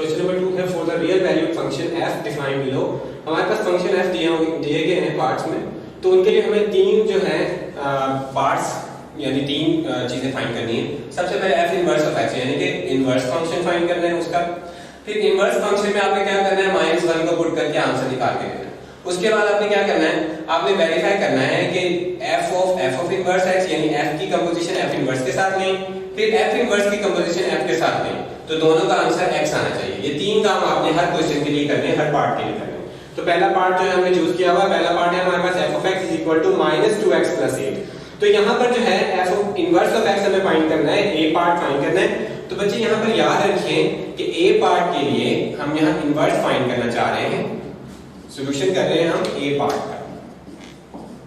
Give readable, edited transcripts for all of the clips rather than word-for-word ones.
Question number 2 है for the real valued function f defined below. हमारे पास function f दिए गए हैं पार्ट्स में, तो उनके लिए हमें तीन जो है पार्ट्स यानी तीन चीजें फाइंड करनी है। सबसे पहले f इनवर्स ऑफ x यानी कि इनवर्स फंक्शन फाइंड करना है उसका। फिर इनवर्स फंक्शन में आपने क्या करना है, -1 को पुट करके आंसर निकाल के देना है। उसके बाद आपने क्या करना है, आपने वेरीफाई करना है कि f ऑफ इनवर्स x यानी f की कंपोजीशन f इनवर्स के साथ लें, फिर f इनवर्स की कंपोजीशन f के साथ लें, तो दोनों का आंसर x आना चाहिए। ये तीन काम आपने हर क्वेश्चन के लिए करने हैं, हर पार्ट के लिए करने हैं। तो पहला पार्ट जो है हमने चूज किया हुआ, पहला पार्ट है हमारे पास f of x -2x + 8। तो यहाँ पर जो है f of inverse of x हमें फाइंड करना है, a पार्ट फाइंड करना है। तो बच्चे यहाँ पर याद रखें कि a पार्ट के लिए हम यहाँ इनवर्स फाइंड करना चाह रहे हैं, सॉल्यूशन कर रहे हैं हम a पार्ट का।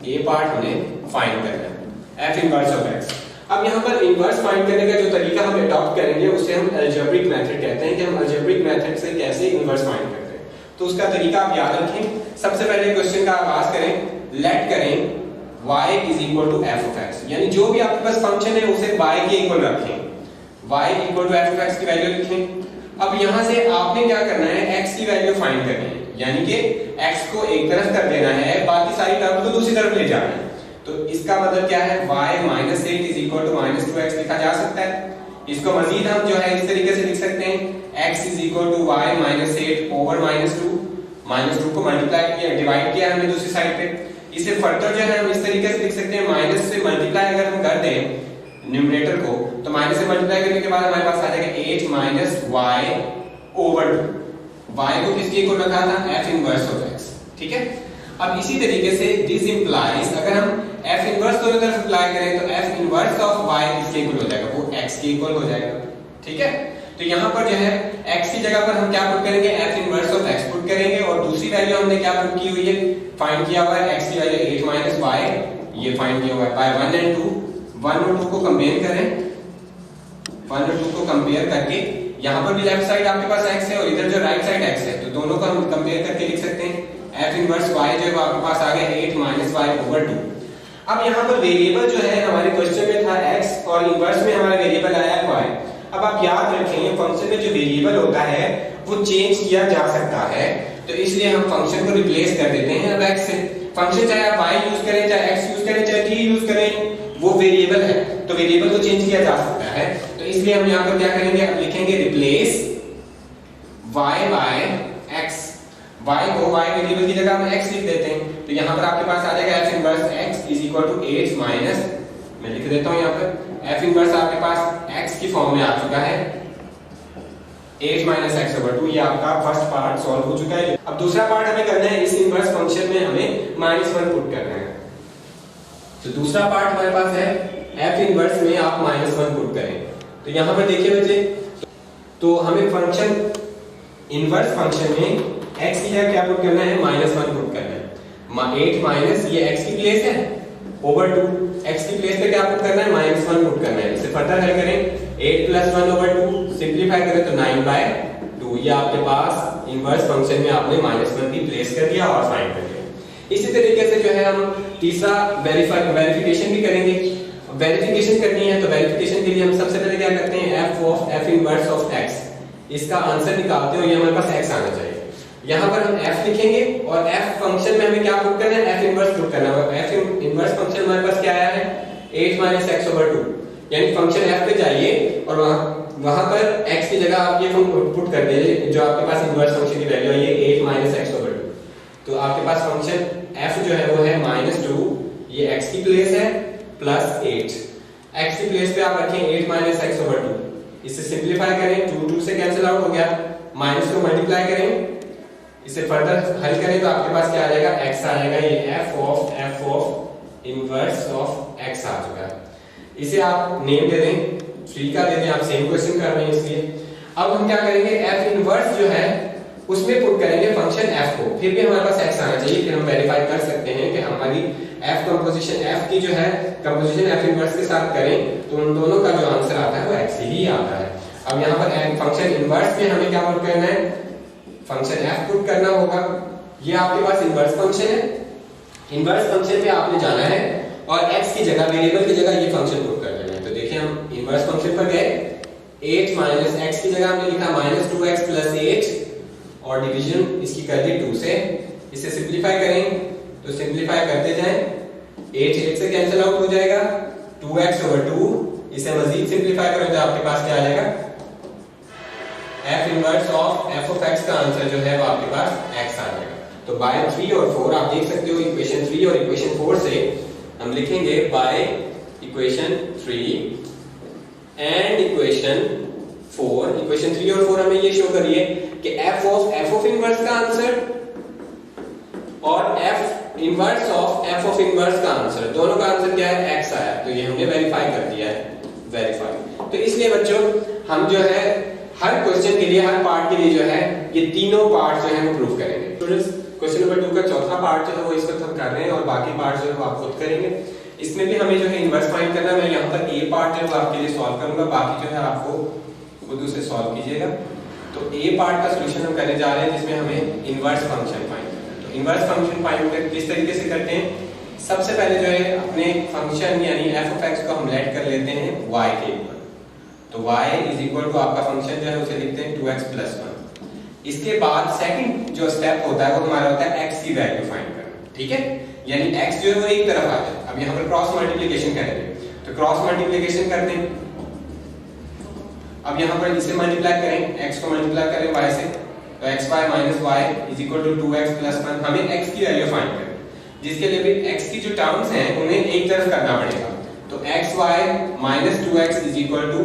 a पार्ट हमें फाइंड करना है f इनवर्स ऑफ x। अब यहाँ पर इनवर्स फाइंड करने का जो तरीका हम अडॉप्ट करेंगे उसे हम अलजेब्रिक मेथड कहते हैं कि हम अलजेब्रिक मेथड से कैसे इनवर्स फाइंड करते हैं। तो उसका तरीका आप याद रखें। सबसे पहले क्वेश्चन का आगाज करें, लेट करें y = f of x, यानी जो भी आपके पास फंक्शन है उसे y के इक्वल रखें, y = f of x की वैल्यू लिखें। अब यहाँ से आपने क्या करना है, x की वैल्यू फाइंड करनी है, यानी कि x को एक तरफ कर देना है, बाकी सारी टर्म को दूसरी तरफ ले जाना है। तो इसका मतलब क्या है, y -8 = -2x लिखा जा सकता है। इसको मजीद हम जो है इस तरीके से लिख सकते हैं, x = y -8/-2, -2 को मल्टीप्लाई किया, डिवाइड किया हमने दूसरी साइड पे। इसे फर्दर जो है हम इस तरीके से लिख सकते हैं, माइनस से मल्टीप्लाई अगर हम कर दें न्यूमरेटर को, तो माइनस से मल्टीप्लाई करने के बाद हमारे पास आ जाएगा 8 - y/2। y को किसके इक्वल रखा था, f इनवर्स ऑफ x, ठीक है। अब इसी तरीके से दिस इंप्लाइज, अगर हम f इनवर्स दोनों तरफ अप्लाई करें तो f इनवर्स ऑफ y किसके इक्वल हो जाएगा, वो x के इक्वल हो जाएगा, ठीक है। तो यहाँ पर जो है x की जगह पर हम क्या पुट करेंगे, f inverse of x put करेंगे, और दूसरी वैल्यू हमने क्या पुट की हुई है, फाइंड किया हुआ है x की वैल्यू 8 - y, ये फाइंड किया हुआ है बाय 1 और 2। 1 और 2 को कंपेयर करें, 1 और 2 को कंपेयर करके यहाँ पर भी लेफ्ट साइड आपके पास x है और इधर जो राइट साइड x है, तो दोनों को हम कंपेयर करके लिख सकते हैं f इनवर्स y जो है आपके पास आ गया 8 - y/2। अब यहाँ पर वेरिएबल जो है हमारे क्वेश्चन में था x और इनवर्स में हमारा वेरिएबल आया है y। अब आप याद रखें फंक्शन में जो वेरिएबल होता है वो चेंज किया जा सकता है, तो इसलिए हम फंक्शन को रिप्लेस कर देते हैं अब x से। फंक्शन चाहे आप y यूज करें, चाहे x यूज करें, चाहे t यूज करें, वो वेरिएबल है, तो वेरिएबल को चेंज किया जा सकता है। तो इसलिए हम यहाँ पर क्या करेंगे, अब लिखेंगे replace y by x। y को y वेरिएबल की जगह हम x लिख देते हैं, तो यहाँ पर आपके पास आ जाएगा f इनवर्स x = 8 माइनस, मैं लिख देता हूँ यहाँ पर f इनवर्स आपके पास x की फॉर्म में आ चुका है 8 - x/2। ये आपका फर्स्ट पार्ट सॉल्व हो चुका है। अब दूसरा पार्ट हमें करना है, इस इनवर्स फंक्शन में हमें -1 पुट करना है। तो दूसरा पार्ट हमारे पास है f इनवर्स में आप -1 पुट करें। तो यहाँ पर देखिए बच्चे, तो हमें फंक्शन इनवर्स फंक्शन में x की जगह क्या पुट करना है, -1 पुट करना है। 8 माइनस ये x की प्लेस है ओवर 2, x की प्लेस पे क्या पुट करना है, -1 पुट करना है। इसे फर्दर हल करें, 8 + 1/2 सिंपलीफाई करें तो 9/2। ये आपके पास इनवर्स फंक्शन में आपने -1 की प्लेस कर दिया और फाइंड कर दिया। इसी तरीके से जो है हम तीसरा वेरिफिकेशन भी करेंगे। वेरिफिकेशन करनी है तो वेरिफिकेशन के लिए हम सबसे पहले क्या करते हैं, f इनवर्स ऑफ x, इसका आंसर निकालते हैं और ये हमारे पास x आना चाहिए। यहाँ पर हम f लिखेंगे और f फंक्शन में हमें क्या पुट करना है, f इनवर्स पुट करना है। f इनवर्स फंक्शन हमारे पास क्या आया है, 8 - x/2, यानी फंक्शन f पे जाइए और वहां पर x की जगह आप ये पुट कर दीजिए, जो आपके पास इनवर्स फंक्शन की वैल्यू आई है 8 - x/2। तो आपके पास फंक्शन f जो है वो है -2, ये x की प्लेस है, +8। x की प्लेस पे आप रखें 8 - x/2। इसे सिंपलीफाई करें, 2 से कैंसिल आउट हो गया, माइनस को मल्टीप्लाई करें, इसे फर्दर हल करें तो आपके पास क्या आ जाएगा, x आ जाएगा। ये f of inverse of x आ चुका है। इसे आप नेम दे दें, 3 का दे दें, आप सेम क्वेश्चन कर रहे हैं इसलिए। अब हम क्या करेंगे, f इनवर्स जो है उसमें पुट करेंगे फंक्शन f को, फिर भी हमारे पास x आना चाहिए। फिर हम वेरीफाई कर सकते हैं कि हमारी f कंपोजिशन f की जो है कंपोजिशन f इनवर्स के साथ करें तो उन दोनों का जो आंसर आता है वो x ही आता है। अब यहाँ पर फंक्शन इनवर्स में हमें क्या पुट करना है, फंक्शन f पुट करना होगा। ये आपके पास इनवर्स फंक्शन है, इनवर्स फंक्शन पे आपने जाना है और x की जगह, वेरिएबल की जगह ये फंक्शन पुट कर देना है। तो देखिए हम इनवर्स फंक्शन पर गए, 8 - x की जगह हमने लिखा -2x + 8 और डिवीजन इसकी कर दी 2 से। इसे सिंपलीफाई करें तो सिंपलीफाई करते जाएं, 8 से कैंसिल आउट हो जाएगा, 2x/2। इसे मजीद सिंपलीफाई करें तो आपके पास क्या आ जाएगा, f inverse of f of x का आंसर जो है वो आपके पास x आ जाएगा। तो बाय 3 और 4 आप देख सकते हो इक्वेशन 3 और इक्वेशन 4 से हम लिखेंगे by equation 3 and equation 4। Equation 3 और 4 हमें ये शो करिए कि f ऑफ इनवर्स का आंसर और f इनवर्स ऑफ इनवर्स का आंसर, दोनों का आंसर क्या है, x आया। तो ये हमने वेरीफाई कर दिया है, वेरीफाई। तो इसलिए बच्चों हम जो है हर क्वेश्चन के लिए, हर पार्ट के लिए जो है ये तीनों पार्ट जो है वो प्रूव करेंगे। स्टूडेंट्स क्वेश्चन नंबर 2 का चौथा पार्ट जो है वो इस वक्त हम कर रहे हैं और बाकी पार्ट जो है वो आप खुद करेंगे। इसमें भी हमें जो है इनवर्स फाइंड करना है। मैं यहाँ पर ए पार्ट जो है आपके लिए सॉल्व करूंगा, बाकी जो है आपको खुद उसे सॉल्व कीजिएगा। तो ए पार्ट का सॉल्यूशन हम करने जा रहे हैं जिसमें हमें इनवर्स फंक्शन फाइंड करना है। तो इनवर्स फंक्शन फाइंड किस तरीके से करते हैं, सबसे पहले जो है अपने फंक्शन यानी f ऑफ x को हम लेट कर लेते हैं y के ऊपर। तो y इज इक्वल टू आपका फंक्शन जो है उसे लिखते हैं 2x + 1। इसके बाद सेकंड जो स्टेप होता है वो हमारा होता है x की वैल्यू फाइंड करना, ठीक है, यानी x जो है वो एक तरफ आ जाए। अब यहाँ पर क्रॉस मल्टीप्लिकेशन करेंगे, तो क्रॉस मल्टीप्लिकेशन करते हैं। अब यहाँ पर इसे मल्टीप्लाई करें, x को मल्टीप्लाई करें y से, तो xy - y is equal to 2x + 1। हमें x की वैल्यू फाइंड करनी, जिसके लिए भी x की जो टर्म्स हैं उन्हें एक तरफ करना पड़ेगा। तो xy - 2x is equal to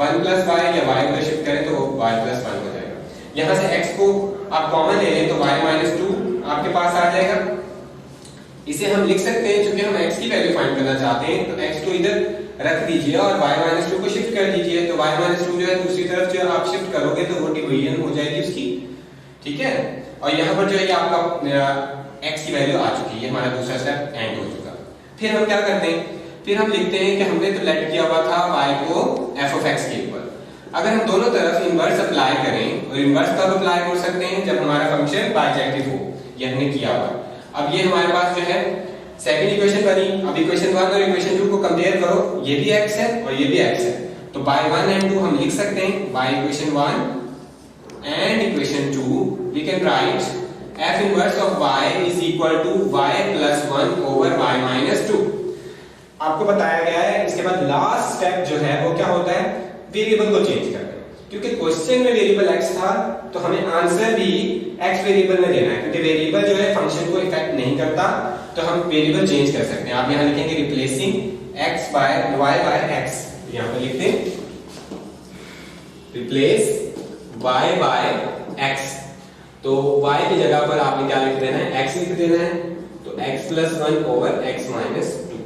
1 + y, या y को शिफ्ट करें तो y + 1 हो जाएगा। यहाँ से x को आप कॉमन ले लें तो y - 2 आपके पास आ जाएगा। इसे हम लिख सकते हैं, क्योंकि हम x की वैल्यू फाइंड करना चाहते हैं, तो x को इधर रख दीजिए और y - 2 को शिफ्ट कर दीजिए। तो y - 2 जो है दूसरी तरफ जो आप शिफ्ट करोगे तो वो डिवीजन हो जाएगी उसकी, ठीक है। और यहाँ पर जो है आपका x की वैल्यू आ चुकी है, हमारा दूसरा स्टेप एंड हो चुका। फिर हम क्या करते हैं, फिर हम लिखते हैं कि हमने तो लेट किया हुआ था y को f ऑफ x के ऊपर। अगर हम दोनों तरफ इनवर्स अप्लाई करें, और इनवर्स कब अप्लाई कर सकते हैं, जब हमारा फंक्शन बाइजेक्टिव हो, ये हमने किया हुआ। अब ये हमारे पास जो है सेकंड इक्वेशन बनी। अब इक्वेशन 1 और इक्वेशन 2 को कंपेयर करो, ये भी x है और ये भी x है। तो बाय 1 एंड 2 हम लिख सकते हैं, by equation 1 and equation 2 we can write f inverse of y is equal to y + 1 over y - 2। आपको बताया गया है। इसके बाद लास्ट स्टेप जो है वो क्या होता है, वेरिएबल को चेंज करना। क्योंकि क्वेश्चन में वेरिएबल x था तो हमें आंसर भी x वेरिएबल में देना है, क्योंकि वेरिएबल जो है फंक्शन को इफेक्ट नहीं करता, तो हम वेरिएबल चेंज कर सकते हैं। आप यहाँ लिखेंगे replacing x by y by x, यहाँ पर लिखते हैं रिप्लेस y बाय x। तो y की जगह पर आपने क्या लिख देना है, x लिख देना है। तो x + 1 ओवर x - 2।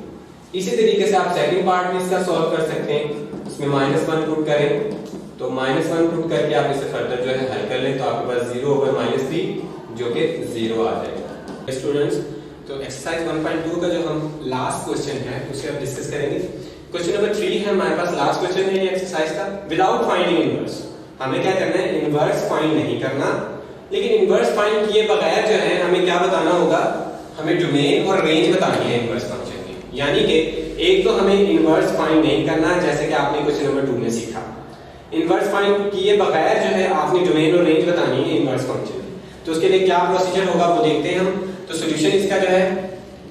इसी तरीके से आप सेकंड पार्ट भी इसका सॉल्व कर सकते हैं। इसमें -1 पुट करें, तो -1 पुट करके आप इसे फर्दर जो है हल कर लें, तो आपके पास 0 ओवर -3 जो कि 0 आ जाएगा। स्टूडेंट्स तो एक्सरसाइज 1.2 का जो हम लास्ट क्वेश्चन है उसे अब डिस्कस करेंगे। क्वेश्चन नंबर 3 है हमारे पास, लास्ट क्वेश्चन है ये एक्सरसाइज का। विदाउट फाइंडिंग इनवर्स, हमें क्या करना है, इनवर्स फाइंड नहीं करना, लेकिन इनवर्स फाइंड किए बगैर जो है हमें क्या बताना होगा, हमें डोमेन और रेंज बतानी है इनवर्स फंक्शन की। यानी कि एक तो हमें इनवर्स फाइंड नहीं करना, जैसे कि आपने क्वेश्चन नंबर 2 में सीखा। इनवर्स फाइंड किए बगैर जो है आपने डोमेन और रेंज बतानी है इनवर्स फंक्शन की। तो उसके लिए क्या प्रोसीजर होगा वो देखते हैं हम। तो सॉल्यूशन इसका जो है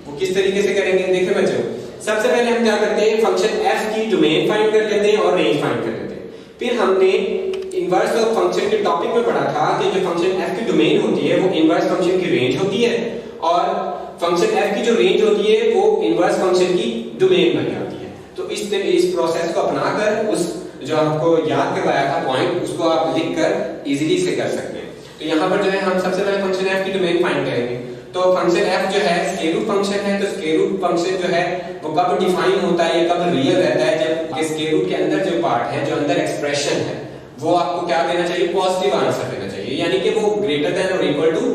वो किस तरीके से करेंगे, देखिए बच्चों। सबसे पहले हम क्या करते हैं, फंक्शन f की डोमेन फाइंड कर लेते हैं और रेंज फाइंड कर लेते हैं। फिर हमने इनवर्स ऑफ फंक्शन के टॉपिक में पढ़ा था कि जो फंक्शन f की डोमेन होती है वो इनवर्स फंक्शन की रेंज होती है, और फंक्शन f की जो रेंज होती है वो इनवर्स फंक्शन की डोमेन बन जाती है। तो इस प्रोसेस को अपनाकर उस जो आपको याद करवाया था पॉइंट, उसको आप लिखकर इजीली से कर सकते हैं। तो यहाँ पर जो है हम सबसे पहले फंक्शन f की डोमेन फाइंड करेंगे। तो फंक्शन f जो है स्क्वायर रूट फंक्शन है, तो स्क्वायर रूट फंक्शन जो है वो कब डिफाइन होता है, कब रियल रहता है, जब स्क्वायर रूट के अंदर जो पार्ट है, जो अंदर एक्सप्रेशन है, वो आपको क्या देना चाहिए, पॉजिटिव आंसर देना चाहिए, यानी कि वो ग्रेटर देन और इक्वल टू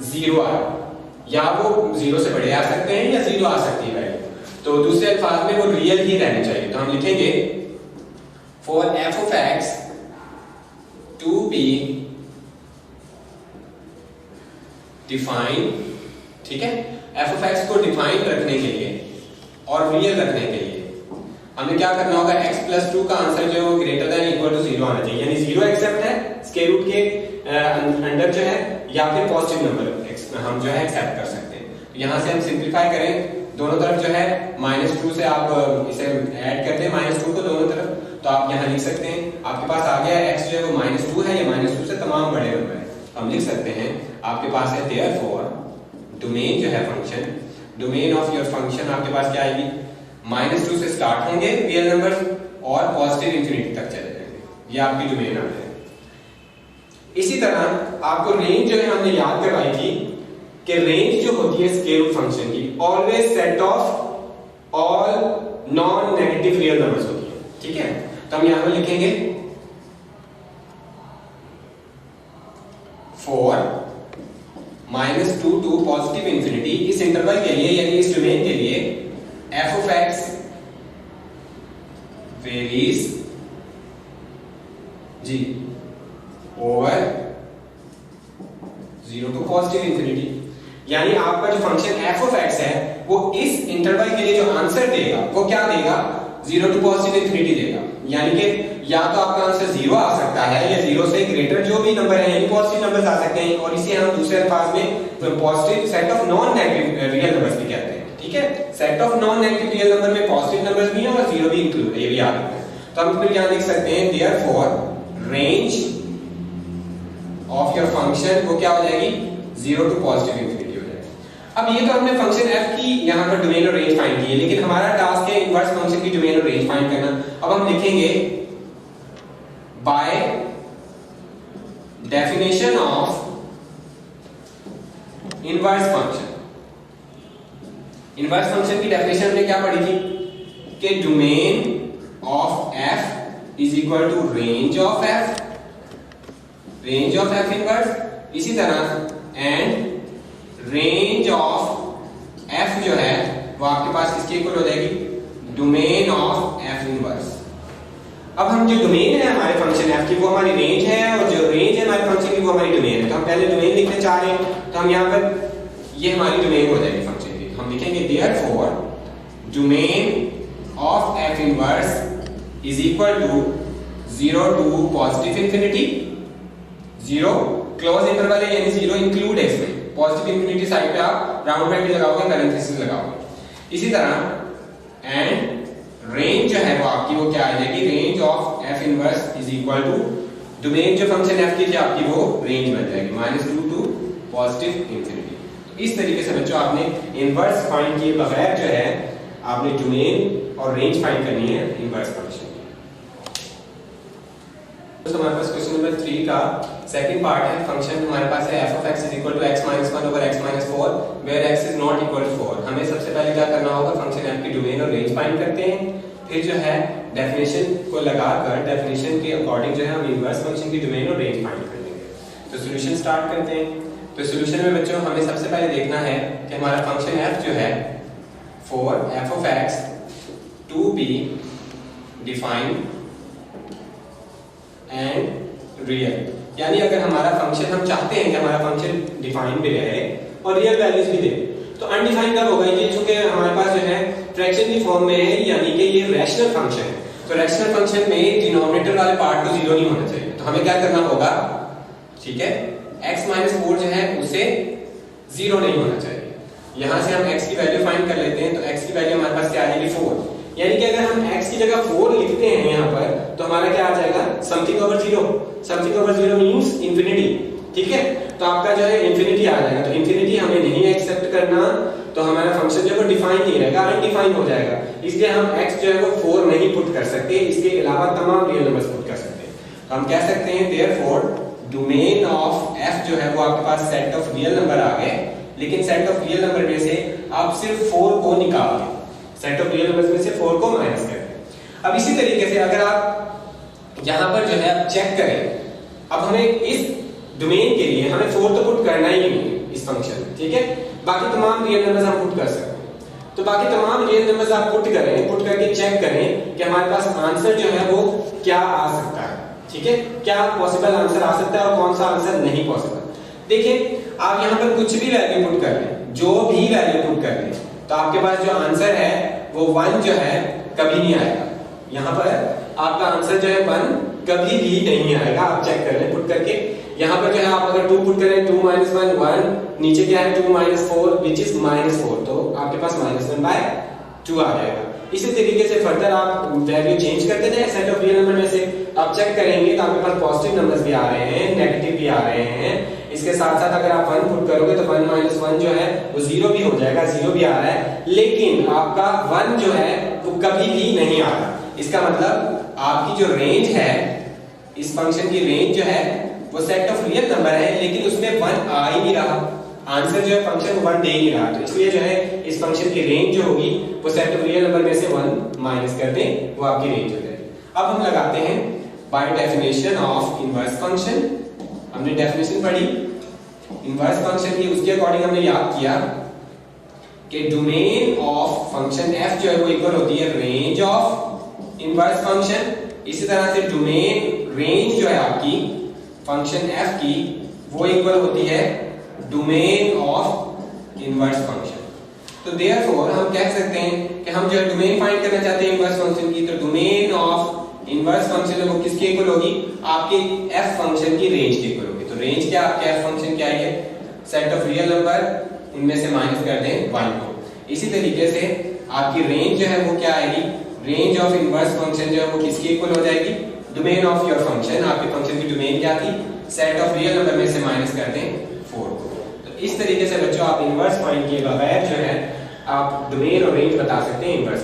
0 आए, या वो 0 से बड़े आ सकते हैं या 0 आ सकती है वैल्यू। तो दूसरे अल्फाज में वो रियल ही रहने चाहिए। तो हम लिखेंगे for f of x to be define, ठीक है, f ऑफ x को डिफाइन रखने के लिए और रियल रखने के लिए हमें क्या करना होगा, x प्लस 2 का आंसर जो है ग्रेटर देन इक्वल टू 0 आना चाहिए, यानी 0 एक्सेप्ट है स्क्वायर रूट के अंडर जो है, या फिर पॉजिटिव नंबर हम जो है एक्सेप्ट कर सकते हैं। तो यहाँ से हम सिंप्लीफाई करें, दोनों तरफ जो है -2 से आप इसे ऐड करते हैं -2 को दोनों तरफ, तो आप यहाँ लिख सकते हैं आपके पास आ गया x जो है वो -2 है, या -2 से तमाम बड़े नंबर है, हम लिख सकते हैं आपके पास है देयरफॉर डोमेन जो है function, domain of your function आपके पास क्या आएगी, -2 से स्टार्ट होंगे रियल नंबर्स और पॉजिटिव इंफिनिटी तक चले जाएंगे, ये आपकी डोमेन आ जाएगी। इसी तरह आपको रेंज जो है हमने याद करवाई थी कि रेंज जो होती है स्क्वायर रूट फंक्शन की always set of all non negative real numbers होती है, ठीक है। तो हम यहां पर लिखेंगे फॉर -2 टू पॉजिटिव इंफिनिटी, इस इंटरवल के लिए यानी इस डोमेन के लिए f of x varies जी ओवर 0 टू पॉजिटिव इंफिनिटी, यानी आपका जो फंक्शन f of x है वो इस इंटरवल के लिए जो आंसर देगा वो क्या देगा, 0 टू पॉजिटिव इंफिनिटी देगा, यानी कि या तो आपका आंसर 0 आ सकता है या 0 से ग्रेटर जो भी नंबर है यानी पॉजिटिव नंबर्स आ सकते हैं, और इसे हम दूसरे अल्फाज में positive set of non negative real numbers भी कहते हैं, ठीक है। Set of non negative real number में पॉजिटिव नंबर्स भी हैं और 0 भी इंक्लूड है, ये भी याद रखना है। तो हम फिर यहां लिख सकते हैं therefore range of your function वो क्या हो जाएगी, 0 टू पॉजिटिव इंफिनिटी हो जाएगी। अब ये तो हमने फंक्शन f की यहां पर डोमेन और रेंज फाइंड की है, लेकिन हमारा टास्क है इनवर्स फंक्शन की डोमेन और रेंज फाइंड करना। अब हम लिखेंगे by definition of inverse function, inverse function की डेफिनेशन हमने क्या पढ़ी थी कि domain of f is equal to range of f, range of f inverse, इसी तरह एंड रेंज ऑफ f जो है वो आपके पास इसके इक्वल हो जाएगी डोमेन ऑफ f इनवर्स। अब हम जो डोमेन है हमारे फंक्शन f की वो हमारी रेंज है, और जो रेंज है हमारे फंक्शन की वो हमारी डोमेन है। तो हम पहले डोमेन लिखना चाह रहे हैं, तो हम यहाँ पर ये हमारी डोमेन हो जाएगी फंक्शन की, हम लिखेंगे therefore domain of f inverse is equal to 0 to positive infinity, 0 close interval है यानी 0 इंक्लूड है इसमें, पॉजिटिव इंफिनिटी साइड पे आप राउंड ब्रैकेट लगाओगे, पैरेंथेसिस लगाओगे। इसी तरह एंड रेंज जो है वो आपकी वो क्या आ जाएगी, range of f inverse is equal to domain जो फंक्शन f की थी आपकी वो रेंज बन जाएगी -2 टू पॉजिटिव इंफिनिटी। तो इस तरीके से बच्चों आपने इनवर्स फाइंड किए बगैर जो है आपने डोमेन और रेंज फाइंड करनी है इनवर्स फंक्शन की। तो हमारे पास क्वेश्चन नंबर 3 का सेकंड पार्ट है, फंक्शन हमारे पास है f of x is equal to x minus 1 over x minus 4 where x is not equal to 4। हमें सबसे पहले क्या करना होगा, फंक्शन f की डोमेन और रेंज फाइंड करते हैं, फिर जो है डेफिनेशन को लगाकर डेफिनेशन के अकॉर्डिंग जो है हम इनवर्स फंक्शन की डोमेन और रेंज फाइंड कर लेंगे। तो सॉल्यूशन स्टार्ट करते हैं। तो सॉल्यूशन में बच्चों हमें सबसे पहले देखना है कि हमारा फंक्शन f जो है for f of x to be defined and real, यानी अगर हमारा फंक्शन हम चाहते हैं कि हमारा फंक्शन डिफाइन भी रहे और रियल वैल्यूज भी दे, तो अनडिफाइंड कब होगा, ये चूंकि हमारे पास जो है फ्रैक्शन की फॉर्म में है, यानी कि ये रैशनल फंक्शन है, तो रैशनल फंक्शन में डिनोमिनेटर वाले पार्ट को 0 नहीं होना चाहिए। तो हमें क्या करना होगा, ठीक है, x - 4 जो है उसे 0 नहीं होना चाहिए। यहां से हम x की वैल्यू फाइंड कर लेते हैं, तो x की वैल्यू हमारे पास क्या आ जाएगी 4, यानी कि अगर हम x की जगह 4 लिखते हैं यहाँ पर तो हमारा क्या आ जाएगा, something over 0, something over 0 means infinity, ठीक है। तो आपका जो है इंफिनिटी आ जाएगा, तो इंफिनिटी हमें नहीं एक्सेप्ट करना, तो हमारा फंक्शन जो है वो डिफाइन नहीं रहेगा, अनडिफाइंड हो जाएगा, इसलिए हम x जो है वो 4 नहीं पुट कर सकते, इसके अलावा तमाम रियल नंबर्स पुट कर सकते हैं। तो हम कह सकते हैं देयरफॉर डोमेन ऑफ f जो है वो आपके पास सेट ऑफ रियल नंबर आ गए, लेकिन सेट ऑफ रियल नंबर में से आप सिर्फ 4 को निकाल दें, सेट ऑफ रियल नंबर्स में से 4 को माइनस कर दें। अब इसी तरीके से अगर आप यहां पर जो है आप चेक करें, अब हमें इस डोमेन के लिए हमें 4 तो पुट करना ही नहीं है इस फंक्शन में, ठीक है, बाकी तमाम रियल नंबर्स हम पुट कर सकते हैं। तो बाकी तमाम रियल नंबर्स आप पुट करें, पुट करके चेक करें कि हमारे पास आंसर जो है वो क्या आ सकता है, ठीक है, क्या पॉसिबल आंसर आ सकता है और कौन सा आंसर नहीं पॉसिबल। देखिए आप यहां पर कुछ भी वैल्यू पुट कर लें, जो भी वैल्यू पुट कर लें, तो आपके पास जो आंसर है वो 1 जो है कभी नहीं आएगा। यहाँ पर आपका आंसर जो है 1 कभी भी नहीं आएगा। आप चेक कर लें पुट करके। यहाँ पर जो है आप अगर 2 पुट करें 2 - 1 1, नीचे क्या है 2 - 4 विच इज -4, तो आपके पास -1/2 आ जाएगा। इसी तरीके से फर्दर आप वैल्यू चेंज करते जाए सेट ऑफ रियल नंबर में से। आप चेक करेंगे तो आपके पास पॉजिटिव नंबर्स भी आ रहे हैं, नेगेटिव भी आ रहे हैं। इसके साथ साथ अगर आप 1 पुट करोगे तो 1 - 1 जो है वो 0 भी हो जाएगा, 0 भी आ रहा है, लेकिन आपका 1 जो है वो कभी भी नहीं आ रहा। इसका मतलब आपकी जो रेंज है, इस फंक्शन की रेंज जो है वो सेट ऑफ रियल नंबर है, लेकिन उसमें 1 आ ही नहीं रहा। आंसर जो है फंक्शन 1 दे नहीं रहा, तो इसलिए जो है इस फंक्शन की रेंज जो होगी वो सेट ऑफ रियल नंबर में से 1 माइनस कर दें, वो आपकी रेंज हो जाएगी। अब हम लगाते हैं bye definition of inverse function. हमने डेफिनेशन पढ़ी इनवर्स फंक्शन की, उसके अकॉर्डिंग हमने याद किया कि डोमेन ऑफ फंक्शन f जो है वो इक्वल होती है रेंज ऑफ इनवर्स फंक्शन। इसी तरह से डोमेन रेंज जो है आपकी फंक्शन f की वो इक्वल होती है डोमेन ऑफ इनवर्स फंक्शन। तो देयरफॉर हम कह सकते हैं कि हम जो है डोमेन फाइंड करना चाहते हैं इनवर्स फंक्शन की, तो डोमेन ऑफ इनवर्स फंक्शन है वो किसके इक्वल होगी, आपके f फंक्शन की रेंज के इक्वल होगी। तो रेंज क्या, आपके f फंक्शन क्या है, सेट ऑफ रियल नंबर, उनमें से माइनस कर दें 1 को। इसी तरीके से आपकी रेंज जो है वो क्या आएगी, रेंज ऑफ इनवर्स फंक्शन जो है वो किसके इक्वल हो जाएगी, डोमेन ऑफ योर फंक्शन। आपके फंक्शन की डोमेन क्या थी, सेट ऑफ रियल नंबर में से माइनस कर दें 4 को। तो इस तरीके से बच्चों आप इनवर्स फाइंड किए बगैर जो है आप डोमेन और रेंज बता सकते हैं इनवर्स।